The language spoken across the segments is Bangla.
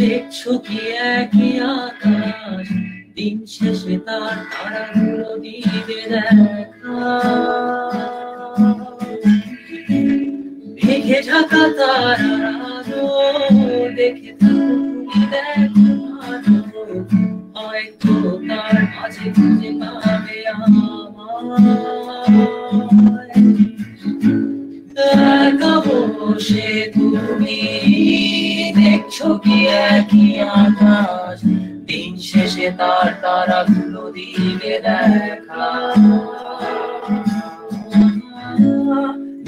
দেখছো কি একই আকাশ, দিন শেষে তার তারাগুলো দিবে দেখা। মেঘে ঢাকা তারার আলো দেখে থাকো তুমি, দেখো ভালো, হয়তো তার মাঝে খুঁজে পাবে আমায়। একা বসে তুমি দেখছো কি একই আকাশ, দিন শেষে তার তারাগুলো দিবে দেখা।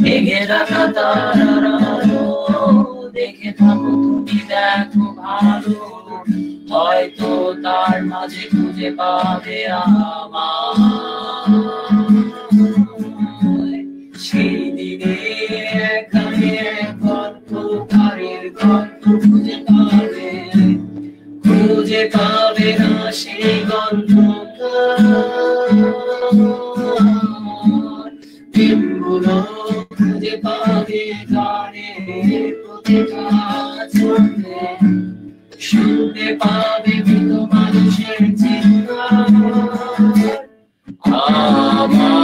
মেঘে ঢাকা তারার আলো দেখে থাকো তুমি, দেখো ভালো, হয়তো তার মাঝে খুঁজে পাবে আমায়। সেই দিনে এখানে গল্পকারের গল্প খুঁজে পাবে না সেই গল্পকার। দিনগুলো খুঁজে পাবে গানের প্রতিটা ছন্দে, শুনতে পাবে মৃত মানুষের চিৎকার। আমার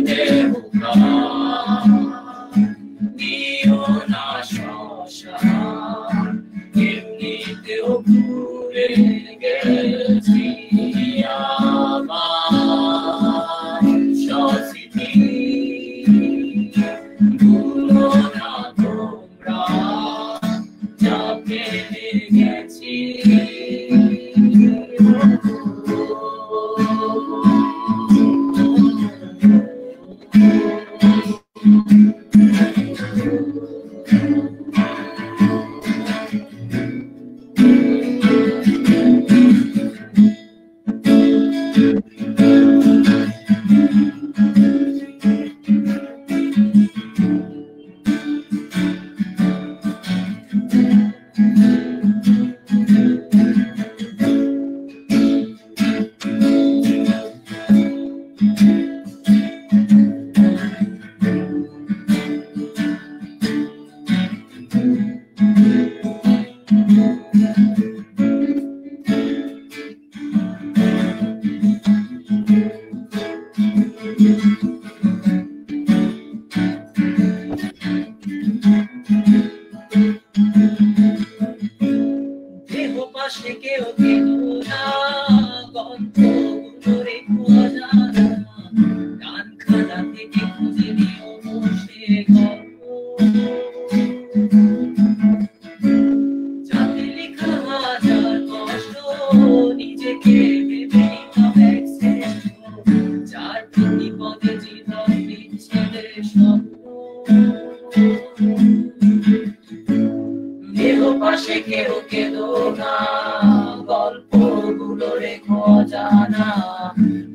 দেহকার দিও না শ্মশান, এমনিতেও ঘুরে গেছি আমার স্মৃতি। ভুলো না তোমরা যা পেয়ে গেছি।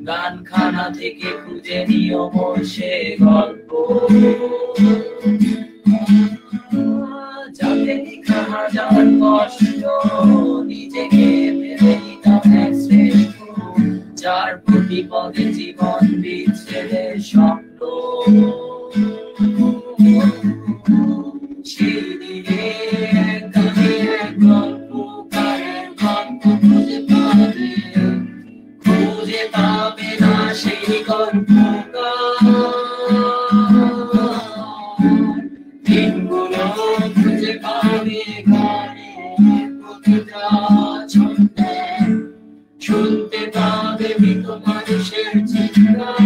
গানখানা থেকে খুঁজে নিও সে গল্প, যাতে লেখা হাজার কষ্ট নিজেকে ভেবে নিতাম এক শ্রেষ্ঠ, যার প্রতি পদে জীবন বিচ্ছেদের স্বপ্ন। সেদিনে খুঁজে পাবে না সেই গল্পকার। দিনগুলো খুঁজে পাবে গানের প্রতিটা ছন্দে, শুনতে পাবে মৃত মানুষের চিৎকার।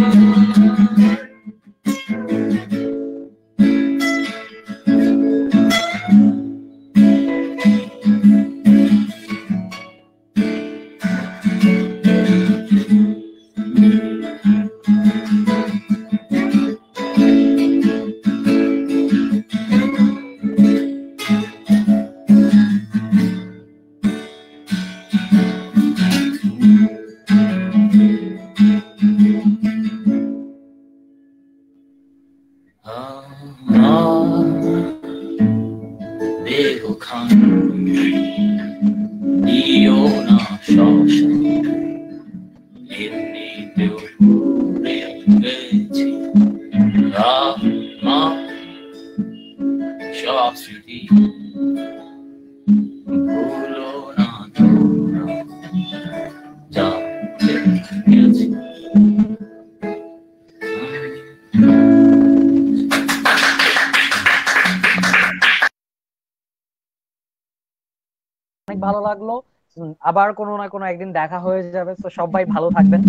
ভালো লাগলো। আবার কোনো না কোনো একদিন দেখা হয়ে যাবে। তো সবাই ভালো থাকবেন।